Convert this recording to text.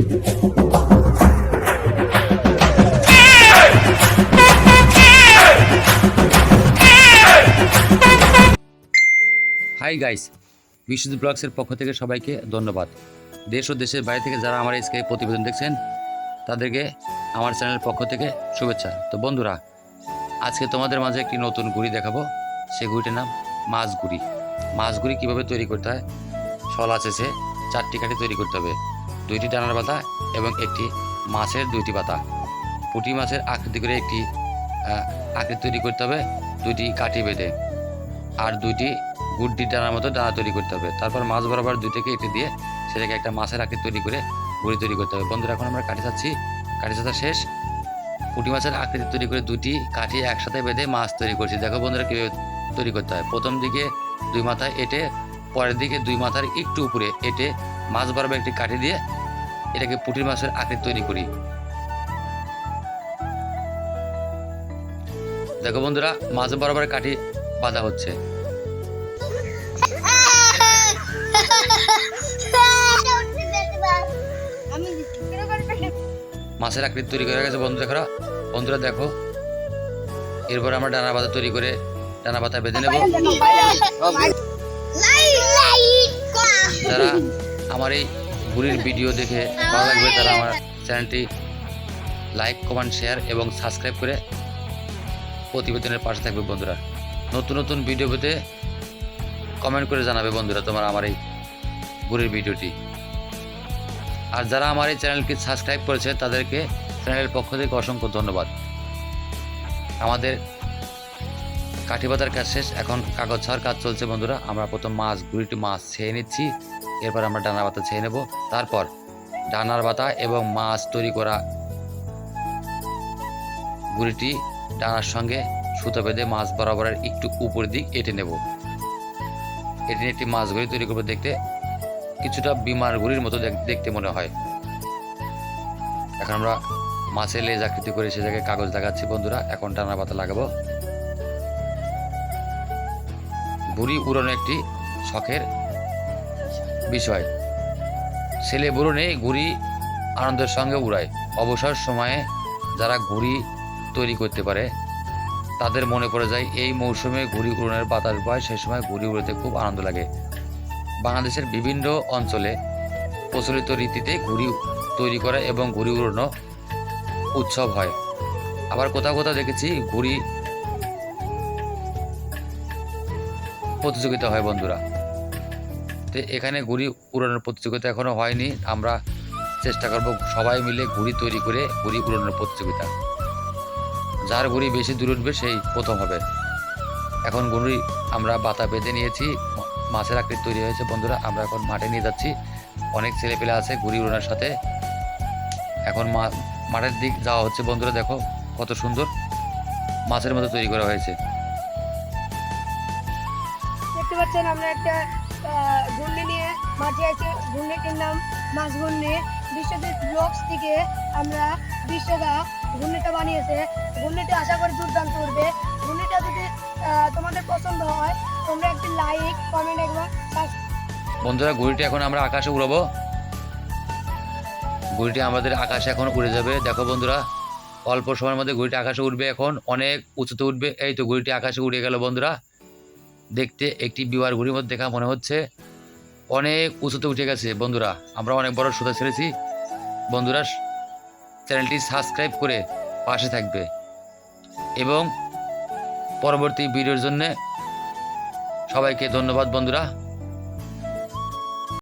Hi guys, Biswajit ব্লগসের পক্ষ থেকে সবাইকে ধন্যবাদ। দেশ ও দেশের বাইরে থেকে যারা আমার আজকে প্রতিবেদন দেখছেন তাদেরকে আমার চ্যানেলের পক্ষ থেকে শুভেচ্ছা। তো বন্ধুরা, আজকে তোমাদের মাঝে একটি নতুন ঘুড়ি দেখাবো। সেই ঘুড়িটির নাম মাছ ঘুড়ি। মাছ ঘুড়ি কীভাবে তৈরি করতে হয়, শলা চেঁচে 4টি কাঠি তৈরি করতে হবে, 2টি ডানার পাতা এবং একটি মাছের 2টি পাতা। পুঁটি মাছের আকৃতি করে একটি আকৃতি তৈরি করতে হবে, 2টি কাঠি বেঁধে, আর 2টি গুড্ডি ডানার মতো ডানা তৈরি করতে হবে। তারপর মাছ বরাবর 2 থেকে এটি দিয়ে সেটাকে একটা মাছের আকৃতি তৈরি করে ঘুড়ি তৈরি করতে হবে। বন্ধুরা, এখন আমরা কাঠি চাচ্ছি, কাঠি চাচা শেষ। পুঁটি মাছের আকৃতি তৈরি করে 2টি কাঠি একসাথে বেঁধে মাছ তৈরি করছি। দেখো বন্ধুরা কীভাবে তৈরি করতে হয়। প্রথম দিকে 2 মাথায় এঁটে, পরের দিকে 2 মাথার একটু উপরে এঁটে মাছ বরাবর একটি কাঠি দিয়ে এটাকে পুঁটি মাছের আকৃতি তৈরি করি। দেখো বন্ধুরা, মাছ বরাবর কাঠি বাঁধা হচ্ছে। মাছের আকৃতি তৈরি করে গেছে বন্ধুরা দেখো। এরপর আমরা ডানা পাতা তৈরি করে ডানা পাতা বেঁধে নেব। যারা আমার এই ঘুড়ির ভিডিও দেখে ভালো লাগবে তারা আমার চ্যানেলটি লাইক, কমেন্ট, শেয়ার এবং সাবস্ক্রাইব করে প্রতিবেদনের পাশে থাকবে। বন্ধুরা, নতুন নতুন ভিডিও পেতে কমেন্ট করে জানাবে বন্ধুরা তোমার আমার এই ঘুড়ির ভিডিওটি। আর যারা আমার এই চ্যানেলকে সাবস্ক্রাইব করেছে তাদেরকে চ্যানেলের পক্ষ থেকে অসংখ্য ধন্যবাদ। আমাদের কাঠি পাতার কাজ শেষ, এখন কাগজ ছাড়ার কাজ চলছে। বন্ধুরা, আমরা প্রথম ঘুড়িটি মাছ ছেয়ে নিচ্ছি, এরপর আমরা ডানার পাতা ছেয়ে নেব। তারপর ডানার পাতা এবং মাছ তৈরি করা ঘুড়িটি ডানার সঙ্গে সুতো বেঁধে মাছ বরাবরের একটু উপর দিক এঁটে নেব। এটি একটি মাছ ঘুড়ি তৈরি করবো। দেখতে কিছুটা বিমার ঘুড়ির মতো দেখতে মনে হয়। এখন আমরা মাছের লেজ আকৃতি করে সে জায়গায় কাগজ লাগাচ্ছি। বন্ধুরা, এখন ডানা পাতা লাগাবো। ঘুড়ি উড়ানো একটি শখের বিষয়। ছেলে বুড়ো নেই, ঘুড়ি আনন্দের সঙ্গে উড়ায়। অবসর সময়ে যারা ঘুড়ি তৈরি করতে পারে তাদের মনে পড়ে যায় এই মৌসুমে ঘুড়ি উড়ানোর বাতাস বয়, সেই সময় ঘুড়ি উড়াতে খুব আনন্দ লাগে। বাংলাদেশের বিভিন্ন অঞ্চলে প্রচলিত রীতিতে ঘুড়ি তৈরি করা এবং ঘুড়ি উড়ানো উৎসব হয়। আবার কোথাও কোথাও দেখেছি ঘুড়ি প্রতিযোগিতা হয়। বন্ধুরা, তো এখানে ঘুড়ি উড়ানোর প্রতিযোগিতা এখনো হয়নি। আমরা চেষ্টা করব সবাই মিলে ঘুড়ি তৈরি করে ঘুড়ি উড়ানোর প্রতিযোগিতা। যার ঘুড়ি বেশি দূর উঠবে সেই প্রথম হবে। এখন ঘুড়ি আমরা বাতা বেঁধে নিয়েছি, মাছের আকৃতি তৈরি হয়েছে। বন্ধুরা, আমরা এখন মাঠে নিয়ে যাচ্ছি। অনেক ছেলেপেলে আছে ঘুড়ি উড়ানোর সাথে। এখন মাঠের দিক যাওয়া হচ্ছে। বন্ধুরা দেখো কত সুন্দর মাছের মতো তৈরি করা হয়েছে। দেখতে পাচ্ছেন আমরা একটা ঘূর্ণি নিয়ে মাঠে আছে। ঘূর্ণিটির নাম মাছ ঘূর্ণি। বিশ্বজিৎ ব্লগস থেকে আমরা বিশ্বদা ঘূর্ণিটা বানিয়েছে। ঘূর্ণিটা আশা করি দুর্দান্ত উঠবে। ঘূর্ণিটা যদি তোমাদের পছন্দ হয় তোমরা একটি লাইক, কমেন্ট এবং বন্ধুরা, ঘুড়িটি এখন আমরা আকাশে উড়াবো। ঘুড়িটি আমাদের আকাশে এখন উড়ে যাবে। দেখো বন্ধুরা, অল্প সময়ের মধ্যে ঘুড়িটি আকাশে উঠবে। এখন অনেক উঁচুতে উঠবে। এই তো ঘুড়িটি আকাশে উড়ে গেল। বন্ধুরা, দেখতে একটি বিবার ঘুড়ির মধ্যে দেখা মনে হচ্ছে। অনেক উঁচুতে উঠে গেছে। বন্ধুরা, আমরা অনেক বড় সুতা ছেড়েছি। বন্ধুরা, চ্যানেলটি সাবস্ক্রাইব করে পাশে থাকবে এবং পরবর্তী ভিডিওর জন্য সবাইকে ধন্যবাদ। বন্ধুরা।